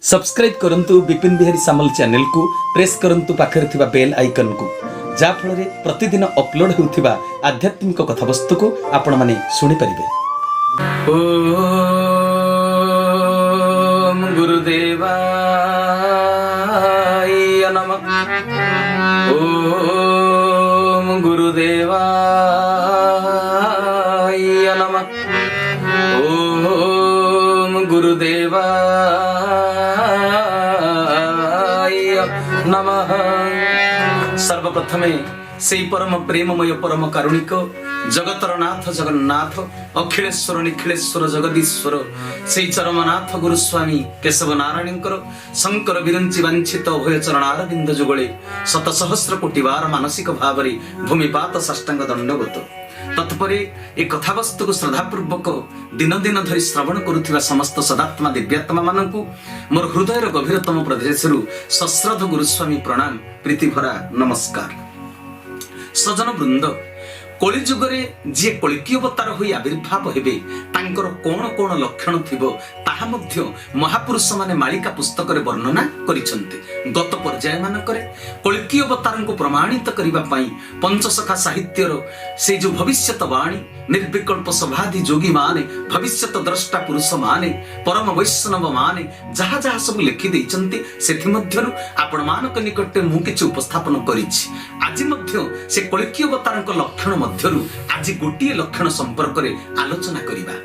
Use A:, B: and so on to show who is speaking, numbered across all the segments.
A: Subscribe करंतु विपिन बिहारी सामल channel को press करंतु पाखरे थिबा बेल आइकन को जा फल रे प्रतिदिन अपलोड होउथिबा आध्यात्मिक कथावस्तु को आपण माने सुनि परिबे।
B: ओम गुरुदेवाय नमः। ओम गुरुदेवाय नमः। ओम गुरुदेवाय नमः। सर्वप्रथमे से परम प्रेममय परम कारुणिक जगतर नाथ जगन्नाथ अखिलेश्वर निखिलेश्वर जगदीश्वर से चरमनाथ गुरुस्वामी केशव नारायण शंकर विरंची वांछित अभय चरणारविंद जुगले शत सहस्र कोटि बार मानसिक भाव भूमिपात साष्टांग दंडवत। तत्परे ए कथावस्तु को श्रद्धापूर्वक दिन दिन धरी श्रवण करुथिबा समस्त सदात्मा दिव्यात्मा मानकु मोर हृदयर गभीरतम प्रदेशरु सश्रद्ध गुरुस्वामी प्रणाम प्रीतिभरा नमस्कार। सजन वृंद कली जुगरे जी कलिकी अवतार होई आविर्भाव हेबे तांकर कोन कोन लक्षण थिबो ताहा मध्य महापुरुष माने मालिका पुस्तक रे वर्णना करिसंते। गत पर्याय मानकरे कलिकी अवतार को प्रमाणित करिबा पई पंचसखा साहित्यर से जो भविष्यतवाणी निर्विकल्प सभाधि जोगी माने भविष्यत द्रष्टा पुरुष माने परम वैष्णव माने जहा जहा सब लिखि दैचंती सेथि मध्यरु आपण मानक निकटे मु किछु उपस्थापन करिछि। आज मध्य से कलिकी अवतार लक्षण मध्यरु आज गोटिए लक्षण संपर्क रे आलोचना करिबा।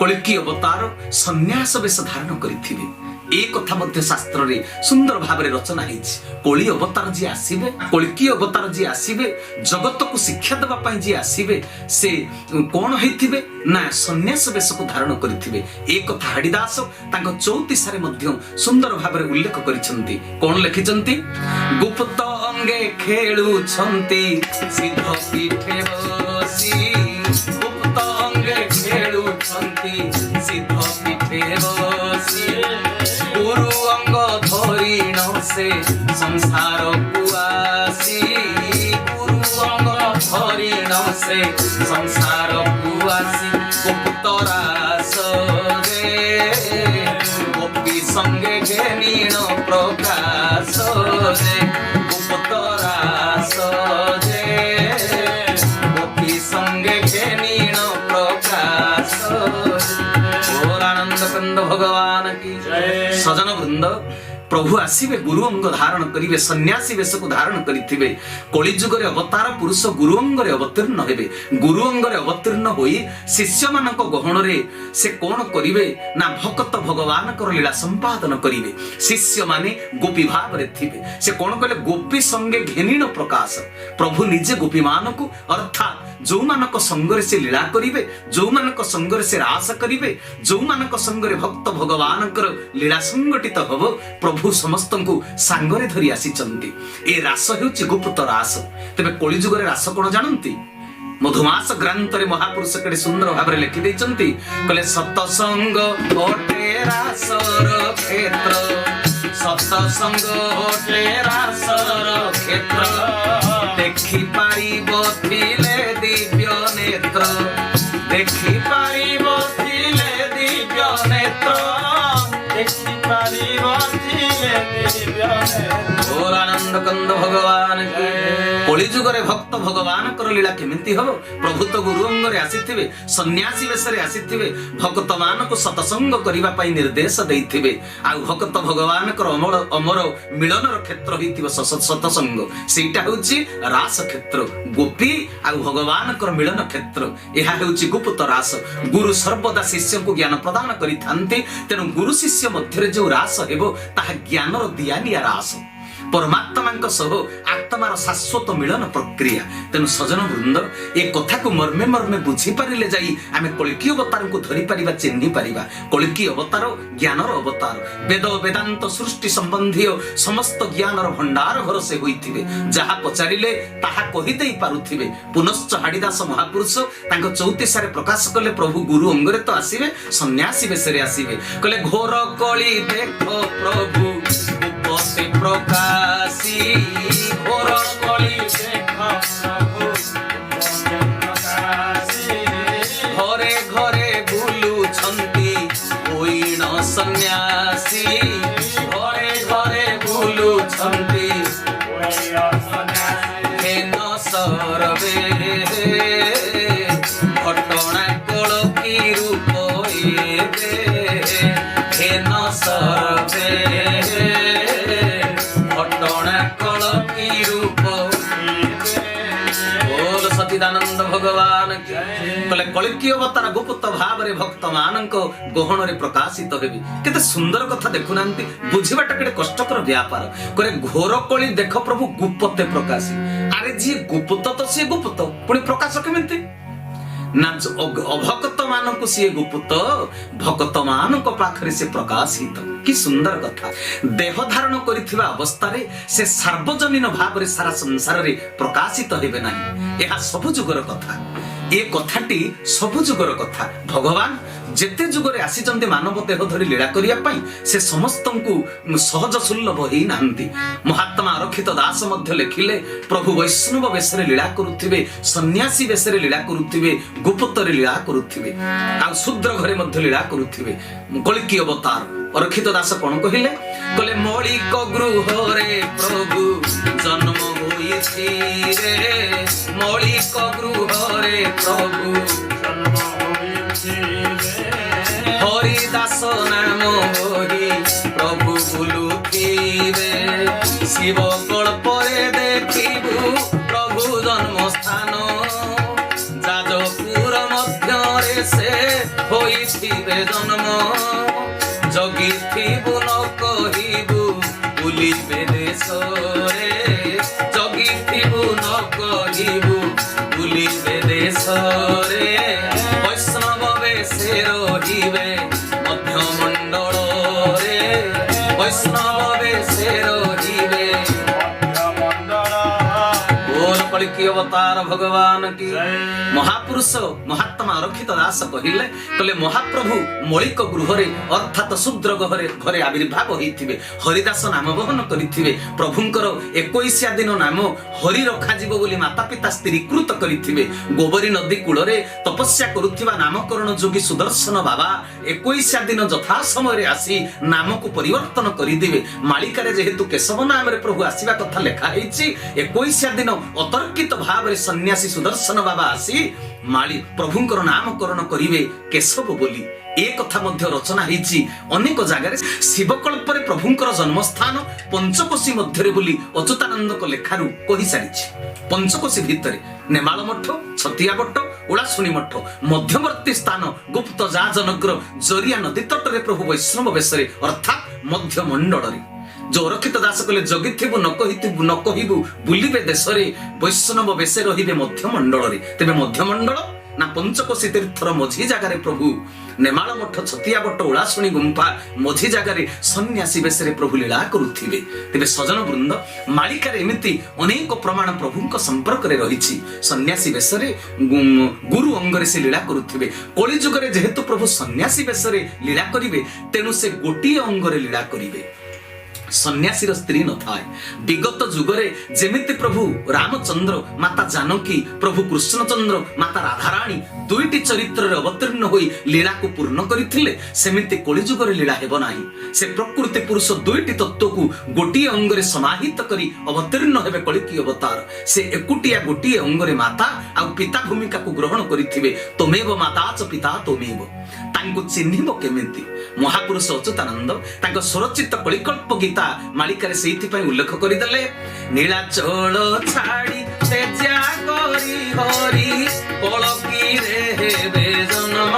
B: कलिकी अवतार सन्यास वेश धारण करिथिबे ए कथा मध्य शास्त्र रे सुंदर भाव रे रचना हिछि। कली अवतार जी आसीबे कलिकी अवतार जी आसीबे जगत को शिक्षा देबा पई जी आसीबे से कोन हेथिबे ना सन्यास वेश को धारण करिथिबे। ए कथा हरिदास तांको 34 रे मध्य सुंदर भाव रे उल्लेख करिसंती। कोन लिखिसंती? गुप्त अंगे खेलु छंती सिद्ध पीठे बसी। गुप्त अंगे खेलु छंती सिद्ध पीठे बसी। गुरु अंग धरिण से संसार कुआसी। गुरु अंग धरिण से संसार कुआसी। गुप्त रास रे गोपी संगे घेनीण प्रकाश रे। गुप्त रास रे गोपी संगे घेनीण प्रकाश रे। आनंद कंद भगवान की जय। सजन वृंद प्रभु आसीबे गुरु अंग धारण करिवे सन्यासी वेश को धारण करिथिबे। कली जुगरे अवतार पुरुष गुरु अंगरे अवतीर्ण हेबे। गुरु अंगरे अवतीर्ण होई शिष्य मानक गहण रे से कोन करिवे ना भक्त भगवान कर लीला संपादन करिवे। शिष्य माने गोपी भाव रे थिबे। से कोन कहले गोपी संगे घेनीण प्रकाश। प्रभु निजे गोपी मानक अर्थात जो मानक संगरे से लीला करिवे जो मानक संगरे से रास करिवे जो मानक संगरे भक्त भगवान कर लीला संगठित हबो प्रभु समस्त को सांगरे धरी आसीचंती। ए रास हेउची गुप्त रास। तबे कली जुगरे रास कोन जानंती? मधुमास ग्रंथरे महापुरुष केडे सुंदर भाबरे लिखि दैचंती। कहले सतसंग ओटे रासर क्षेत्र। सतसंग ओटे रासर क्षेत्र। देखि पारिबो थिले दिव्य नेत्र। देखि पारिबो थिले दिव्य नेत्र। देखि पारिबो थिले दिव्य नेत्र। और आनंद कंद भगवान की कली जुगरे भक्त भगवान कर लीला केमिति हबो? प्रभु तो गुरु अंगरे आसीथिबे सन्यासी वेशरे आसीथिबे भक्त मान को सतसंग करिबा पई निर्देश दैथिबे। आ भक्त भगवान कर अमर अमर मिलनर क्षेत्र होइतिबो सतसंग सेटा होउची रास क्षेत्र। गोपी आ भगवान कर मिलन क्षेत्र एहा होउची गुप्त रास। गुरु सर्वदा शिष्य को ज्ञान प्रदान करिथांती तेनु गुरु शिष्य मध्यरे जो रास हेबो ताहा ज्ञानर दियानिया रास परमात्मा सह आत्मार शाश्वत मिलन प्रक्रिया। तेणु सजन वृंद ए कथा को मर्मे मर्मे बुझी पारिले जाई आमे कलिकी अवतार को धरि पारिबा चिन्हि पारिबा। कलिकी अवतार ज्ञानर अवतार वेद वेदांत सृष्टि संबंधी समस्त ज्ञानर भंडार भर से होइथिबे। जहा पचारिले ताहा कहि देई पारुथिबे। पुनश्च हरिदास महापुरुष तांको 34 रे प्रकाश कले प्रभु गुरु अंगरे तो आसीबे सन्यासी वेशरे आसीबे। कहले घोर कली देखो प्रभु उपस्थित प्रकाशी। घोर कली देखो प्रभु प्रकाशी। घरे घरे बुलु छंती होइण सन्यासी। सरवे घटना कल की रूप बोल सचिदानंद भगवान की कले कलिकी अवतार गुप्त भाव रे भक्त मानक गहन रे प्रकाशित हेबी केते सुंदर कथा देखुनांती बुझिबाटा केते कष्टकर व्यापार करे घोर कली देख प्रभु गुप्तते प्रकाशी अरे जी गुप्त तो सी गुप्त पुणी प्रकाश केमिति ना अभक्त मानक सी गुप्त भक्त मानक पाखरे से प्रकाशित कि सुंदर कथा देह धारण करिथिबा अवस्था रे से सार्वजनीन भाव रे सारा संसार रे प्रकाशित हेबे नाही एहा सब जुगर कथा ए कथाटी सब जुगर कथा भगवान जेते जुगरे आसीचंती मानव देह धरी लीला करिया पई से समस्तंकु सहज सुलभ हेई नांती महात्मा अरक्षित दास मध्य लिखिले प्रभु वैष्णव बेसरे लीला करुथिबे सन्यासी बेसरे लीला करुथिबे गुप्त रे लीला करुथिबे आ शूद्र घरे मध्य लीला करुथिबे कलिकी अवतार अरक्षित दास कोन कहिले कले मौलिक गृह रे प्रभु जन्म होईछि रे मौलिक गृह रे प्रभु जन्म होईछि हरिदास नाम होई प्रभु बुलुथिबे शिव कल्परे देखिबु प्रभु जन्म स्थान जाजपुर मध्यरे से होईथिबे जन्म जगिथिबु न कहिबु बुलिबे देशरे जगिथिबु न कहिबु बुलिबे देशरे वैष्णव बेसे रहिबे मध्यमंडल रे वैष्णव बेसे रहिबे मध्यमंडल बोल कलिकी अवतार भगवान की महापुरुष महात्मा अरक्षित दास कहिले कले महाप्रभु मौलिक गृह रे अर्थात शूद्र घरे आविर्भाव होइथिबे हरिदास नाम बहन करिथिबे प्रभुंकर 21 दिन नाम हरि रखा जीव बोली माता पिता स्थिरीकृत करिथिबे गोबरी नदी कूल रे तपस्या करुथिबा नामकरण जोगी सुदर्शन बाबा 21 दिन यथा समय रे आसी नाम को परिवर्तन करिदिबे मालिका रे जेहेतु केशव नाम रे प्रभु आसीबा कथा लेखा हेछि 21 दिन अतर्कित भाव रे सन्यासी सुदर्शन बाबा आसी माली प्रभुंकर नामकरण करिवे केशव बोली ए कथा मध्य रचना हेछि अनेक जगह शिवकल्प रे प्रभुंकर जन्मस्थान पंचकोशी मध्य रे बोली अच्युतानंद को लेखारु कहि सारिछि पंचकोशी भितरे नेमाळ मठ छतिया मठ उलासुनी मठ मध्यवर्ती स्थान गुप्त जाजनगर जरिया नदी तट रे प्रभु वैष्णव बेसरे अर्थात मध्य मंडल रे जो अरक्षित दास कले जगिथिबु न कहिबु बुलिबे देशरे वैष्णव बेसे रहिबे मध्य मंडल रे तेबे मध्य मंडल ना पंचकोशी तीर्थर मझी जगारे प्रभु नेमाळ मठ छतिया बट उलासुनी गुंफा मझी जगारे सन्यासी बेसरे प्रभु लीला करुथिबे तेबे सजन वृंद मालिका रे एमिति अनेक प्रमाण प्रभुंक संपर्क रे रहिछि सन्यासी बेसरे गुरु अंगरे से लीला करुथिबे कली जुगरे जेहेतु प्रभु सन्यासी बेसरे लीला करिवे तेनु से गोटी अंगरे लीला करिवे सन्यासी स्त्री न थाए विगत जुगरे जेमिति प्रभु रामचंद्र माता जानकी प्रभु कृष्णचंद्र माता राधाराणी दुईटी चरित्र रे अवतीर्ण होई लीला को पूर्ण करिथिले सेमिति कली जुगरे लीला हेबो नाही से प्रकृति पुरुष दुईटी तत्व को गोटी अंगरे समाहित करी अवतीर्ण हेबे कलिकी अवतार से एकुटिया गोटी अंगरे माता आ पिता भूमिका को ग्रहण करिथिबे तमेव माता च पिता तमेव तांको चिन्हिबो केमिति महापुरुष अच्युतानंद तांको स्वरचित कलिकल्प गीता मालिकारे सेइथि पई उल्लेख करि दले नीलाचल छाड़ी तेजा करी हरि कलकी रे हेबे जन्म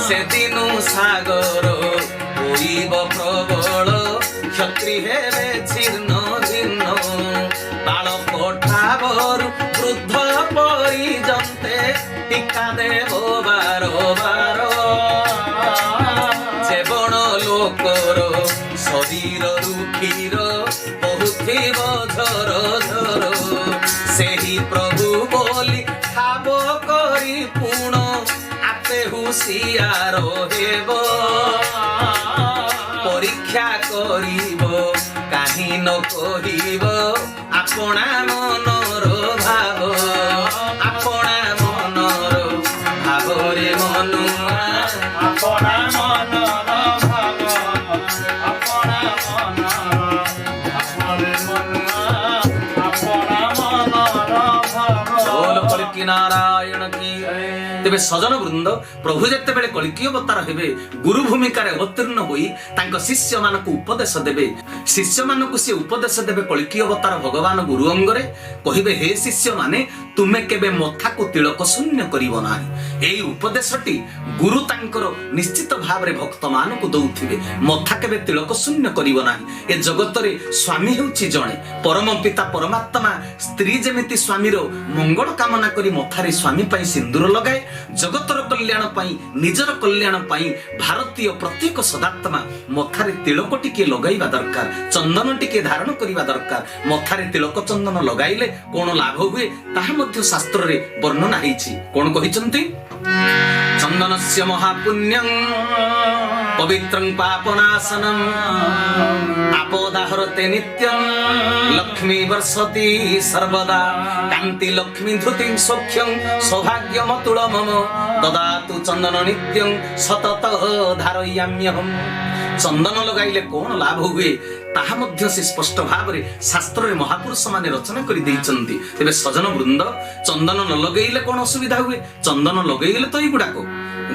B: से दिनु सागर होइब प्रबल क्षत्रि हेबे जीर्ण जीर्ण बाल कोठावरु वृद्ध परिजन्ते टीका देबो बारो बारो जेबण लोकर शरीर रुखीर बहुथिब झर झर सेही प्रभु बोली खाब करी पुण आपे हुसियार हेब परीक्षा करिब काहि न कहिब आपणा मनर भाव आपणा मनर भावरे मनुआ आपणा मनर भाव आपणा मनर भावरे मनुआ आपणा मनर भाव बोल कलिकी नारायण की तेबे सजन वृंद प्रभु जेतेबेले कल्की अवतार हेबे गुरु भूमिकार अवतीर्ण होई तांक शिष्य मानक उपदेश देबे शिष्य मानक से उपदेश देबे कल्की अवतार भगवान गुरु अंगरे कहिबे हे शिष्य माने तुमे केबे मथा को तिलक शून्य करिवो नाही एई उपदेशटी गुरु तांकर निश्चित भावरे भक्त मानक दउथिबे मथा केबे तिलक शून्य करिवो नाही ए जगत रे स्वामी हेउची जणे परम पिता परमात्मा स्त्री जेमिति स्वामीर मंगल कामना करी मथारे स्वामी पई सिंदूर लगाए जगतर कल्याण पई निजर कल्याण पई भारतीय प्रत्येक सदात्मा मथारे तिलक टिके लगाइबा दरकार चंदन टिके धारण करिबा दरकार मथारे तिलक चंदन लगाइले कोन लाभ हुए ताहा मध्य शास्त्र रे वर्णना हेछि कोन कहिसंती चंदनस्य महापुण्यं पवित्रं पापनाशनम् आपोदाहरते नित्यं लक्ष्मी वर्षति सर्वदा कान्ति लक्ष्मी धृतिं सौख्यं सौभाग्यमतुल मम ददातु चंदन नित्यं सततः धारयाम्यहम् चंदन लगाइले कोन लाभ हुए ताहा मध्य से स्पष्ट भाव रे शास्त्र रे महापुरुष माने रचना करि दैचंती तेबे सजन वृंद चंदन न लगेइले कोन असुविधा हुए चंदन लगेइले तो गुडाको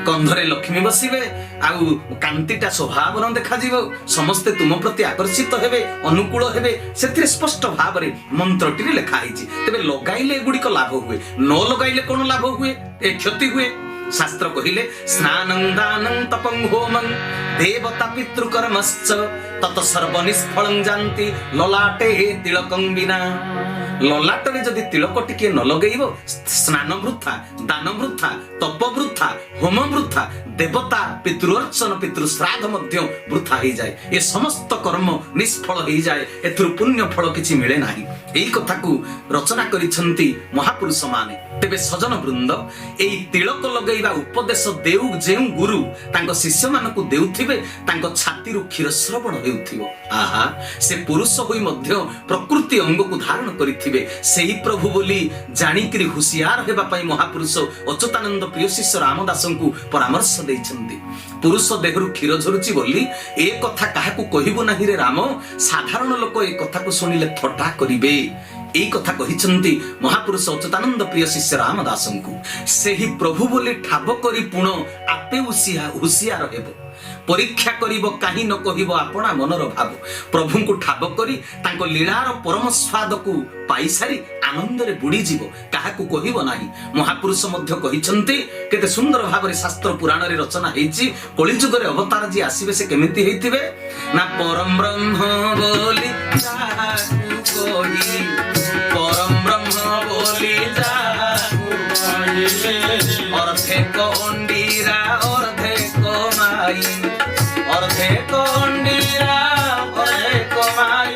B: कंधरे लक्ष्मी बसिबे आउ कांतिटा स्वभावन देखा जीवो समस्ते तुम प्रति आकर्षित हेबे अनुकूल हेबे सेतिर स्पष्ट भाव रे मंत्रटी रे लिखा हिची तेबे लगाइले गुडी को लाभ हुए न लगाइले कोन लाभ हुए ए क्षति हुए शास्त्र कहिले स्नानं दानं तपं होमं देवता पितृकर्मश्च तत सर्व निष्फलं जानति ललाटे तिलकं विना ललाटरे जदि तिलक टिके न लगेइबो स्नान वृथा दान वृथा तप वृथा होम वृथा देवता पितृअर्चन पितृ श्राद्ध मध्य वृथा हो जाए ए समस्त कर्म निष्फल हो जाए एथुर पुण्य फल किछि मिले नाही एई कथा को रचना करिसंती महापुरुष माने तेबे सजन वृंद एई तिलक लगेइबा उपदेश देउ जेउ गुरु तांको शिष्य मानकु देउथिबे तांको छाती रु क्षीर श्रवण हेउथिबो आहा से पुरुष होई मध्य प्रकृति अंग को धारण करिथिबे सेही प्रभु बोली जानी करी हुशियार हेबा पई महापुरुष अच्युतानंद प्रिय शिष्य रामदासंकु परामर्श दैछन्ती पुरुष देहरु क्षीर झरुची बोली ए कथा काहाकु कहिबो नाही रे राम साधारण लोक ए कथा को सुनिले थटा करिबे एई कथा कहिसंती महापुरुष अच्युतानंद प्रिय शिष्य रामदासंकु सेही प्रभु बोली ठाब करी पुण आपे हुशियार हेबो परीक्षा करिबो काहि न कहिबो आपणा मनर भाव प्रभु को ठाब करी तांको लीलार परम स्वाद को पाई सारी आनंद रे बुडी जीवो काहाकु कहिबो नाही महापुरुष मध्य कहिसंती केते सुंदर भाबरे शास्त्र पुराण रे रचना हेछि कलिजुग रे अवतार जी आसीबे से केमिति हेतिबे ना परम ब्रह्म बोली जाकु कोही परम ब्रह्म बोली जाकु अर्थे कोंडीरा अर्थे कोमाई अर्थे कोंडीरा अर्थे कोमाई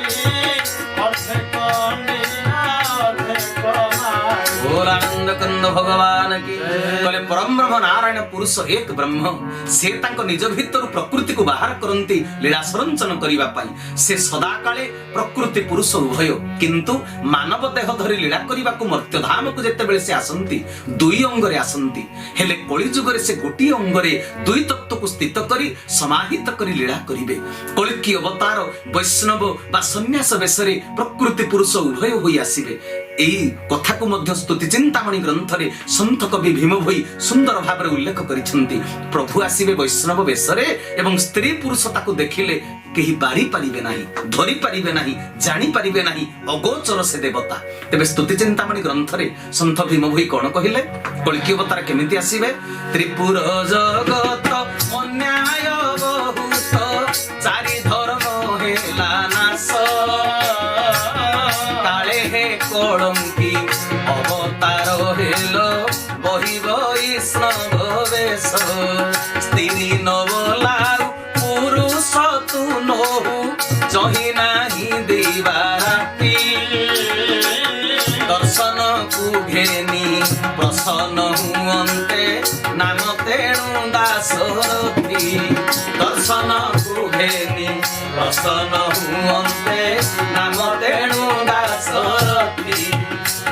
B: अर्थे कोंडीरा अर्थे कोमाई बोल आनंद कंद भगवान की कले परम ब्रह्म नारायण पुरुष एक ब्रह्म से तांको निज भीतर प्रकृति को बाहर करंती लीला संरचन करिबा पाई से सदा काले प्रकृति पुरुष उभय किंतु मानव देह धरि लीला करिबा को मर्त्य धाम को जेते बेले से आसंती दुई अंग रे आसंती हेले कली जुग रे से गोटी अंग रे दुई तत्व को स्थित करी समाहित करी लीला करिबे कल्की अवतार वैष्णव बा सन्यास बेसरे प्रकृति पुरुष उभय होई आसीबे एई कथा को मध्य स्तुति चिंतामणि ग्रंथ रे संत कवि भीम भई सुंदर भाबरे उल्लेख करिसंती प्रभु आसीबे वैष्णव बेसरे एवं स्त्री पुरुष ताको देखिले केही बारी पारिबे नाही धरि पारिबे नाही जानि पारिबे नाही अगोचर से देवता तेबे स्तुति चिंतामणि ग्रंथ रे संत भीम भई कोन कहिले कल्की अवतार केमिति आसीबे त्रिपुर जगत अन्याय बहुत चारि धर्म हेला नाश काले हे कलंकी अवतार हेलो बहि वैष्णव वेश स्त्री नवलाउ पुरुष तु नहु जहि नाही देवाराती दर्शन को घेनी प्रसन्न हुअन्ते नाम तेणु दासरथी दर्शन को घेनी प्रसन्न हुअन्ते नाम तेणु दासरथी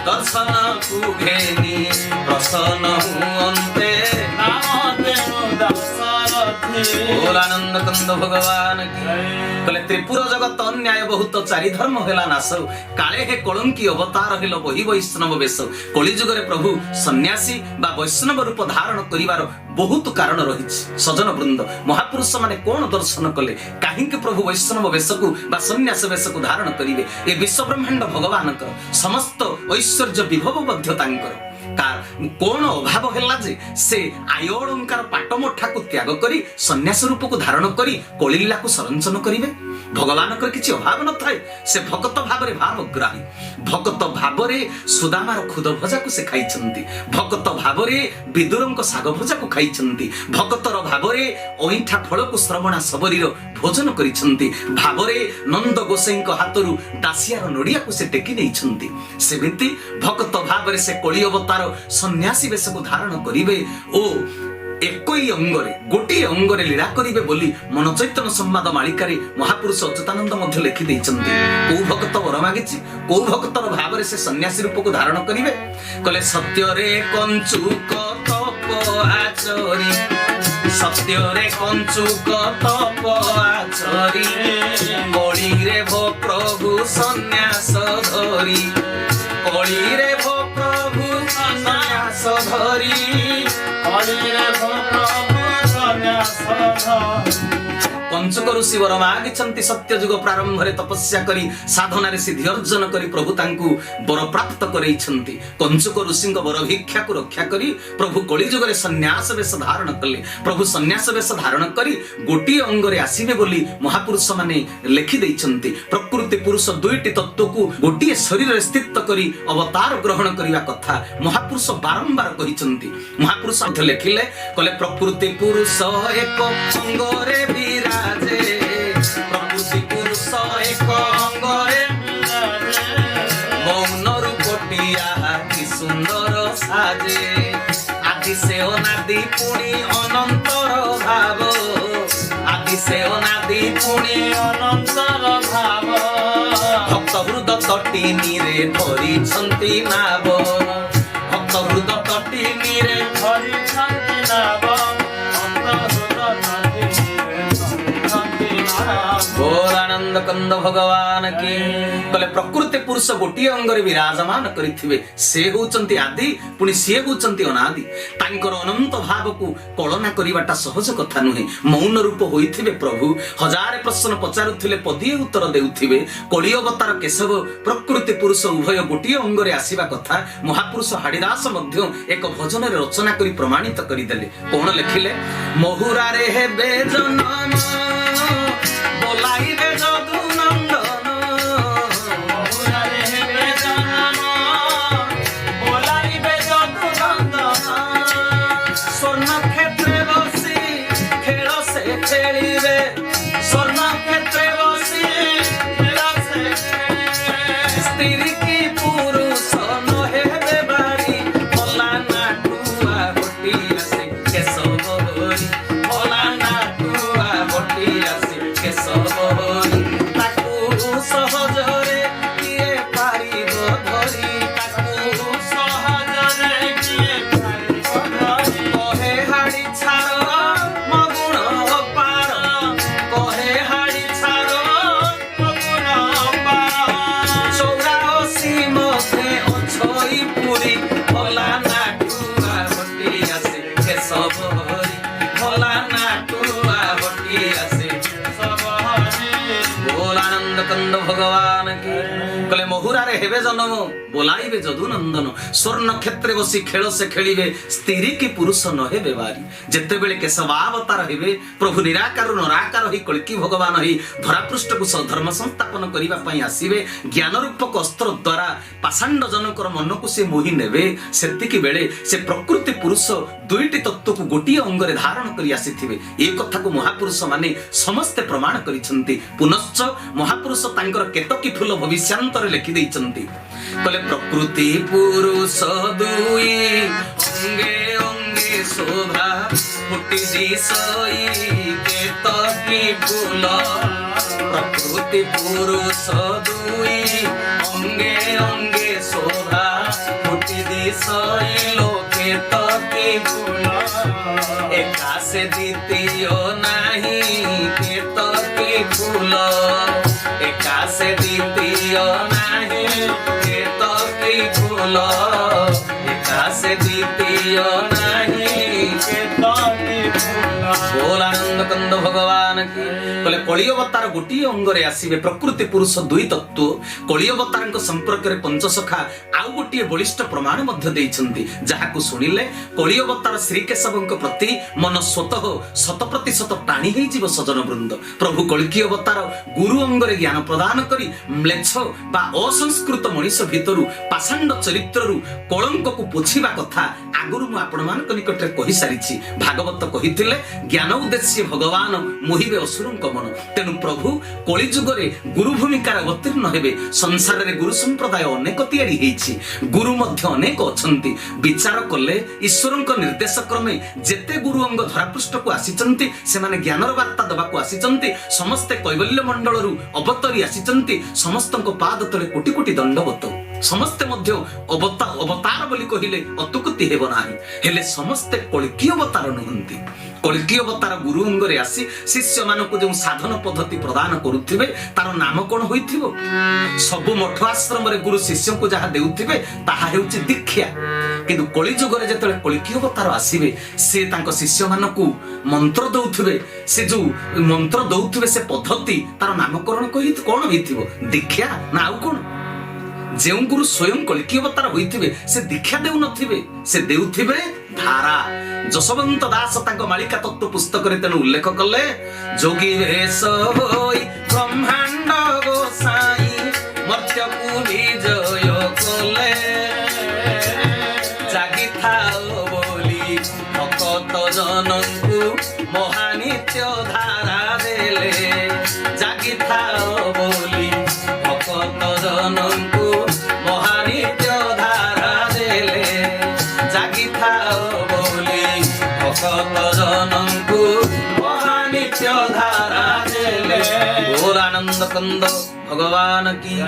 B: दर्शन को घेनी प्रसन्न हुअन्ते नाम तेणु दासरथी बोल आनंद कंद भगवान की कले त्रिपुर जगत अन्याय बहुत चारि धर्म हेला नाश काले हे कलंकी अवतार हेलो बहि वैष्णव वेश कली जुगरे प्रभु सन्यासी बा वैष्णव रूप धारण करिवार बहुत कारण रही सजन वृंद महापुरुष माने कोन दर्शन कले कहीं प्रभु वैष्णव वेश को बा सन्यास वेश को धारण करिवे ए विश्व ब्रह्मांड भगवान समस्त ऐश्वर्य विभव मध्य तांकर कोण अभाव है जे से आय अलंकार पाटमठा को त्याग करी सन्यास रूप को धारण करी कलिला को संरचन करिवे भगवान किसी अभाव न थाए से भक्त भाव भावग्राही भक्त भाव सुदामार खुद भजा को से खाई भक्त भाव विदुर साग भजा को खाई भक्तर भाव अईठा फल को श्रवणा सबरीर भोजन करिसेंती भावरे नंद गोसाई हाथरू दासियार नड़िया को से टेकी नहीं सेमिति भक्त भाव से कली अवतार सन्यासी वेश को धारण करिवे ओ एकई अंगरे गोटे अंगरे लीला करिवे बोली मन चैतन्य संवाद मालिकारे महापुरुष अच्युतानंद मध्य लिखि दैछन्ति को भक्त वर मागिछि को भक्तर भाव से सन्यासी रूप को धारण करिवे कले सत्य रे कंचुक तप आचरी सत्य रे कंचुक तप आचरी कली रे भो प्रभु सन्यास धरी कली रे भो प्रभु सन्यास धरी पंचक ऋषि वर मागिछन्ति सत्य युग प्रारंभ रे तपस्या करी साधना रे सिद्धि अर्जन करी प्रभु तांकु वर प्राप्त करैछन्ति कंचक ऋषि वर भिक्षा को रक्षा करी प्रभु कली युग रे सन्यास वेश धारण कले प्रभु सन्यास वेश धारण करी गोटी अंग रे आसीबे बोली महापुरुष माने लिखि दैछन्ति प्रकृति पुरुष दुईटी तत्व को गोटी शरीर रे स्थित करी अवतार ग्रहण करिवा कथा महापुरुष बारंबार कहिछन्ति महापुरुष लिखिले कले प्रकृति पुरुष एक अंग रे विराजे प्रकृति पुरुष एक अंग रे मौन रूपटिया कि सुंदर साजे आदि से अनादि पुणी अनंतर भाव आदि से अनादि पुणी अनंतर भाव भक्त हृद तटिनी रे धरी छंती नाव भक्त हृद तटिनी रे धरी छंती नाव बोल आनंद कंद भगवान की कले प्रकृति पुरुष गोटी अंगरे विराजमान करिथिबे से होचंती आदि पुनी से होचंती अनादि तांकर अनंत भाव को कलना करिवाटा सहज कथा नुहे मौन रूप होइथिबे प्रभु हजार प्रश्न पचारुथिले पदिए उत्तर देउथिबे कली अवतार केशव प्रकृति पुरुष उभय गोटी अंगरे आसीबा कथा महापुरुष हाड़ीदास मध्य एक भजन रे रचना करी प्रमाणित करिदेले कोन लिखिले महुरा रे हेबे जनम बोलाइबे जदु नंदन महुरा रे हेबे जनम बोलाइबे जदु नंदन स्वर्ण क्षेत्रे बसी खेल से खेलिबे स्वर्ण क्षेत्रे बसी खेल से स्त्री की पुरुष न हेबे बारी भला नाटुआ हटिया से केशव हरि भला नाटुआ हटिया से केशव हरि ताकू सहजरे किए पारिब धरी ताकू सहजरे किए पारिब धरी कहे हाड़ी छाड़ मगुण पार कहे हाड़ी छाड़ मगुण पार चौरासी मध्य अछई पुरी भला नाटुआ हटिया से केशव हरि भला नाटुआ हटिया से बोल आनंद कंद भगवान की कले महुरा रे हेबे जन्म बोलाइबे जदु नंदन स्वर्ण क्षेत्रे बसी खेल से खेलिबे स्त्री की पुरुष न हेबे बारी जेते बेले केशवावतार हेबे प्रभु निराकार नराकार ही कल्की भगवान ही धरापृष्ठ को धर्म संस्थापन करिबा पई आसीबे ज्ञान रूपक अस्त्र द्वारा पाषांड जनकर मन को से मोहि नेबे सेतिकी बेले से प्रकृति पुरुष दुईटी तत्व को गोटी अंग रे धारण करी आसीथिबे ए कथा को महापुरुष माने समस्त प्रमाण करिसंती पुनश्च महापुरुष तांकर केतकी फूल भविष्यांतर लिखि दैछंती कले प्रकृति पुरुष दुई अंगे अंगे शोभा फुटी दिसई केतकी फूल प्रकृति पुरुष दुई अंगे अंगे शोभा फुटी दिसई लोके के तो की फूल एका से द्वितीय नहीं के तो की फूल एका से द्वितीय नहीं के तो की फूल एका से द्वितीय नहीं के तो की फूल। बोल आनंद कंद भगवान की बोले कଳି अवतार गोटे अंगरे आसीबे प्रकृति पुरुष दुई तत्व कଳି अवतार संपर्क में पंचसखा आउ गोटे बलिष्ठ प्रमाण मध्य देइछन्ति जाहाकु सुनिले कଳି अवतार श्रीकेशव प्रति मन स्वतः 100% टाणी हेई जीव सजन वृंद प्रभु कल्की अवतार गुरु अंगरे ज्ञान प्रदान करी म्लेच्छ बा असंस्कृत मनीष भितरु पाषांड चरित्ररु कलंक को पोछिबा कथा आगुरु मु आपण मानक निकटरे कहि सारिछि। भागवत कहिथिले ज्ञान उद्देश्य भगवान मोहिबे असुरंक मन तेनु प्रभु कଳି जुगरे गुरु भूमिकार अवतीर्ण हेबे। संसार रे गुरु संप्रदाय अनेक तैयारी हेछि गुरु मध्य अनेक अछन्ति विचार कले ईश्वरंक निर्देश क्रमे जेते गुरु अंग धरापृष्ठ को आसीचन्ति से माने ज्ञानर वार्ता दबा को आसीचन्ति समस्ते कैवल्य मंडलरु अवतरी आसीचन्ति समस्तंक पाद तले कोटि कोटि दंडवत समस्ते मध्य अवतार बोली कहिले अतुक्ति हेब नाही हेले समस्ते कल्की अवतार नुहंती। कल्की अवतार गुरु अंगरे आसी शिष्य मानक जो साधन पद्धति प्रदान करुथिबे तार नाम कोन होइथिबो सबु मठ आश्रम रे गुरु शिष्य को जहा देउथिबे ताहा हेउची दीक्षा किंतु कଳି जुगरे जेतले कल्की अवतार आसीबे से तांको शिष्य मानकु मंत्र दउथिबे से जो मंत्र दउथिबे से पद्धति तार नामकरण कहि कोन होइथिबो दीक्षा ना आउ कोन जो गुरु स्वयं कल्की अवतार होइथिबे से दीक्षा देउ नथिबे से देउथिबे धारा। जशवंत दास तांको मालिका तत्व पुस्तक रे तेनु उल्लेख कले जोगी भेष होई ब्रह्मांड गोसाई मर्त्य को विजय कले जागी थाओ बोली भक्त जनंकु महानित्य धारा देले जागी थाओ बोली भक्त जनंकु महानित्य धारा देले जागी थाओ बोली भक्त जनंकु महानित्य धारा देले। बोल आनंद कंद भगवान की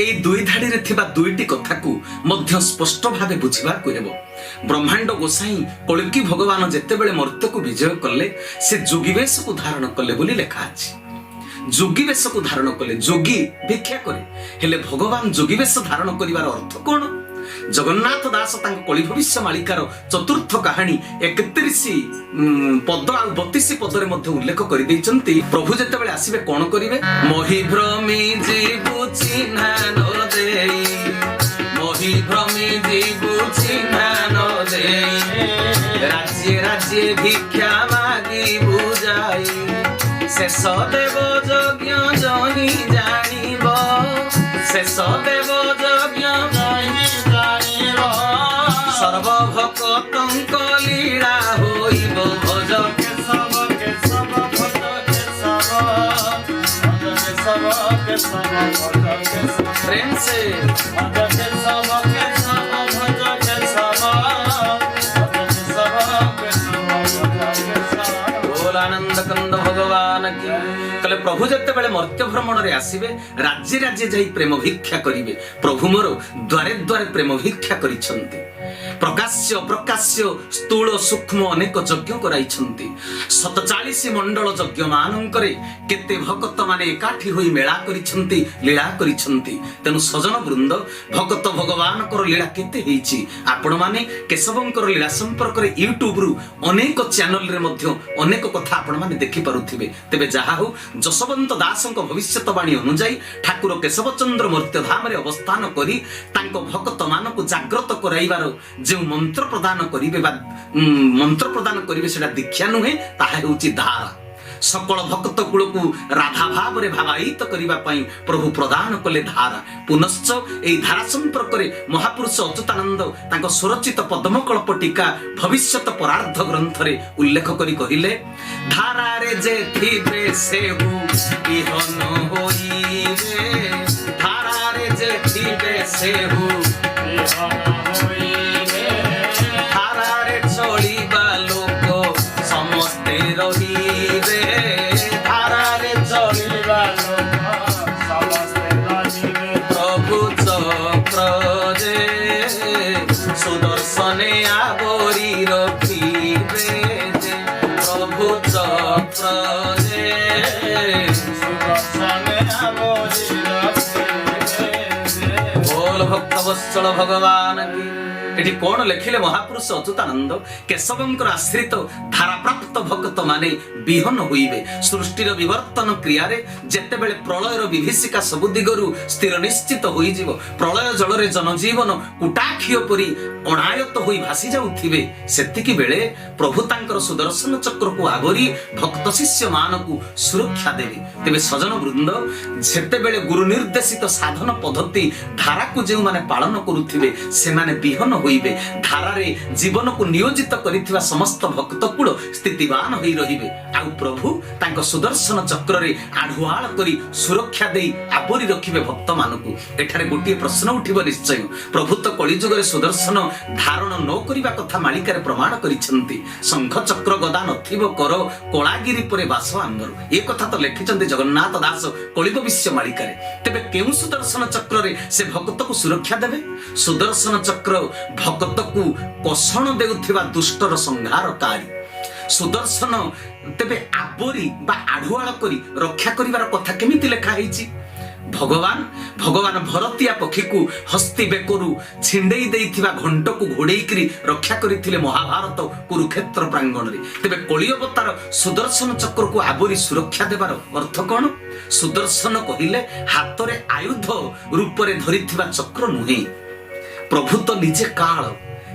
B: एई दुई धाड़ी रे थिबा दुईटी कथा को मध्य स्पष्ट भावे बुझिबाकु हेबो। ब्रह्मांड गोसाई कल्की भगवान जेतेबेले मर्त्य को विजय कले से जोगी वेश को धारण कले बोली लेखा अछि। जोगी वेश को धारण कले जोगी भिक्षा करे हेले भगवान जोगी वेश धारण करिवार अर्थ कोन जगन्नाथ दास तांको कଳି भविष्य मालिकार चतुर्थ कहानी 31 पद आ 32 पद रे मध्ये उल्लेख करि दैचंती प्रभु जेतेबेले आसीबे कोन करिवे मोहि भ्रमी जीवु चिन्हा न देई मोहि भ्रमी जीवु चिन्हा न देई राज्य राज्य भिक्षा मागी बुझाई शेष देव यज्ञ जहि जानिब शेष देव यज्ञ जहि जानिब सर्वभक्तंक लीला होइब भज केशव केशव भज केशव भज केशव भज केशव प्रेम से भज केशव केशव भज केशव भज केशव बोल आनंद कंद भगवान की कले प्रभु जेतेबेले मर्त्य भ्रमण रे आसीबे राज्य राज्य जाई प्रेम भिक्षा करिवे प्रभु मोर द्वारे द्वारे प्रेम भिक्षा करिसंती प्रकाश्य प्रकाश्य स्थूल सूक्ष्म अनेक यज्ञ कराइछंती 47 मंडल यज्ञ मानंकरे केते भक्त माने एकाठी होई मेला करिछंती लीला करिछंती तेनु सजन वृंद भक्त भगवान कर लीला केते हेछि आपण माने केशवंकर लीला संपर्क रे यूट्यूब रु अनेक चैनल रे मध्ये अनेक कथा आपण माने देखि पारुथिबे तेबे जहा हो जशवंत दासंक भविष्यतवाणी अनुसार ठाकुर केशवचंद्र मर्त्य धाम रे अवस्थान करी तांको भक्त मानकु जागृत कराइबार जो मंत्र प्रदान करिवे बा मंत्र प्रदान करिवे सेटा दीक्षा नुहे ताहा हेउची धारा सकल भक्त कुल को राधा भाव रे भावायित करिबा पई प्रभु प्रदान कले धारा पुनश्च एई धारा संपर्क रे महापुरुष अच्युतानंद तांको स्वरचित पद्मकल्प टीका भविष्यत परार्ध ग्रंथ रे उल्लेख करी कहिले धारा रे जे थिबे सेहु इहन होइबे धारा रे जे थिबे सेहु इहन होइबे धारा रे चलिबा लोक समस्ते रहिबे धारा रे चलिबा लोक समस्ते रहिबे प्रभु चक्र जे सुदर्शने बोल भक्त वत्सल भगवान की। एठी कोण लेखिले महापुरुष अच्युतानंद केशवंकर आश्रित धाराप्राप्त भक्त माने विहन होइबे सृष्टिर विवर्तन क्रियारे जेतेबेले प्रलयर विभीषिका सबु दिगरु स्थिर निश्चित होई जीव प्रलय जलरे जनजीवन कुटाक्षिय परी अणायत होई भासी जाउथिबे सेतिकी बेले प्रभु तांकर सुदर्शन चक्र को आवरी भक्त शिष्य मानकु सुरक्षा देबे तेबे सजन वृंद जेतेबेले गुरु निर्देशित साधन पद्धति धारा को जे माने पालन करुथिबे से माने विहन होइबे धारारे जीवन को नियोजित करिथिबा समस्त भक्त कुल स्थितिवान होई रहिबे आउ प्रभु तांको सुदर्शन चक्र रे आढुआळ करी सुरक्षा देई आबोरी रखिबे भक्त मानकु एठारे गोटिए प्रश्न उठिबो निश्चय प्रभु तो कलिजुग रे सुदर्शन धारण न करिबा कथा मालिकारे प्रमाण करिसंती शंख चक्र गदा नथिबो कर कोलागिरी परे वास आंबर ए कथा तो लिखिसंती जगन्नाथ दास कलिग विश्व मालिकारे तेबे केउ सुदर्शन चक्र रे से भक्त को सुरक्षा देबे सुदर्शन चक्र भक्त को पोषण देउथिबा दुष्टर संहारकारी सुदर्शन तेबे आबोरी बा आढुआळ करी रक्षा करिवार कथा केमिति लेखा हैछि भगवान भरतिया पक्षी को हस्ती बेकरु छिंडेई देइथिबा घंट को घोड़ेई करी रक्षा करिथिले महाभारत कुरुक्षेत्र प्रांगण रे तेबे कलि अवतार सुदर्शन चक्र को आबोरी सुरक्षा देबार अर्थ कोन सुदर्शन कहिले हाथ रे आयुध रूप रे धरिथिबा चक्र नुहे प्रभु तो निजे काल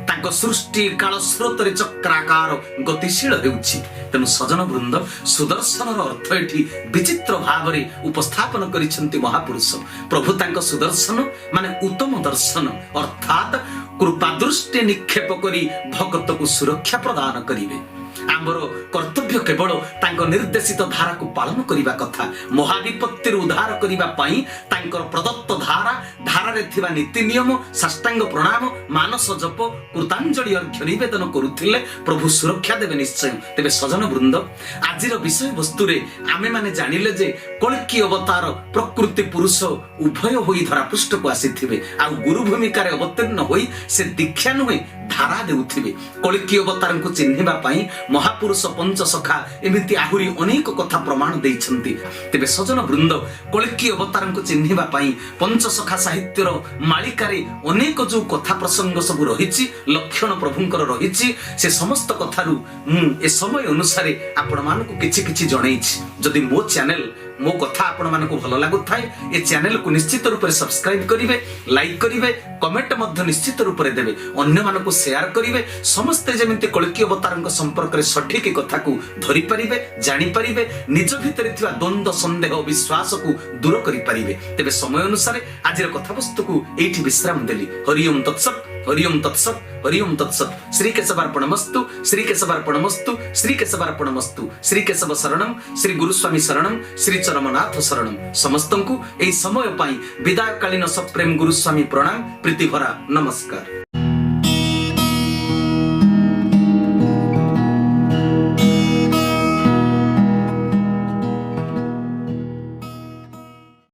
B: तांको सृष्टि काल स्रोत रे चक्राकार गतिशील हेउछि तेनु सजन वृंद सुदर्शन अर्थ एठी विचित्र भाव रे उपस्थापन करिसंती महापुरुष प्रभु तांको सुदर्शन माने उत्तम दर्शन अर्थात कृपा दृष्टि निक्षेप करी भक्त को सुरक्षा प्रदान करिवे आमर कर्तव्य केवल तांको निर्देशित धारा को पालन करिबा कथा महाविपत्तिर उद्धार करिबा पई तांकर प्रदत्त धारा रे थिबा नीति नियम साष्टांग प्रणाम मानस जप कृतांजलि अर्घ्य निवेदन करुथिले प्रभु सुरक्षा देबे निश्चय तेबे सजन वृंद आजिर विषय वस्तु रे आमे माने जानिले जे कल्की अवतार प्रकृति पुरुष उभय होई धरा पृष्ठ को आसीथिबे आ गुरु भूमिका रे अवतीर्ण होई से दीक्षा नुहे धारा देउथिबे कल्की अवतार को चिन्हिबा पई महापुरुष पंच सखा एमिति आहुरी अनेक कथा प्रमाण देइछंती तेबे सजन वृंद कल्की अवतार को चिन्हिबा पई पंच सखा साहित्यर मालिकारे अनेक जो कथा प्रसंग सब रहिछि लक्षण प्रभुंकर रहिछि से समस्त कथारु ए समय अनुसारे आपण मानको किछि किछि जणैछि जदि मो चैनल मो कथा आपण मानको भलो लागु थाए ए चैनल को निश्चित रूप से सब्सक्राइब करिवे लाइक करिवे कमेंट मध्य निश्चित रूप से देबे अन्य मानको शेयर करिवे समस्त जेमिति कल्की अवतारक संपर्क रे सठिक कथा को धरि परिवे जानि परिवे निज भितरे थिबा द्वंद्व संदेह विश्वास को दूर करि परिवे तेबे समय अनुसार आजिर कथा वस्तु को एठी विश्राम देली हरि ओम तत्सत हरि ओम तत्सत हरि ओम तत्सत श्री केशवार्पणमस्तु श्री केशवार्पणमस्तु श्री केशवार्पणमस्तु श्री केशव शरणम श्री गुरुस्वामी शरणम श्री चरमनाथ शरणम समस्तंकु एई समय पई विदायकालीन सप्रेम गुरुस्वामी प्रणाम प्रीति भरा नमस्कार।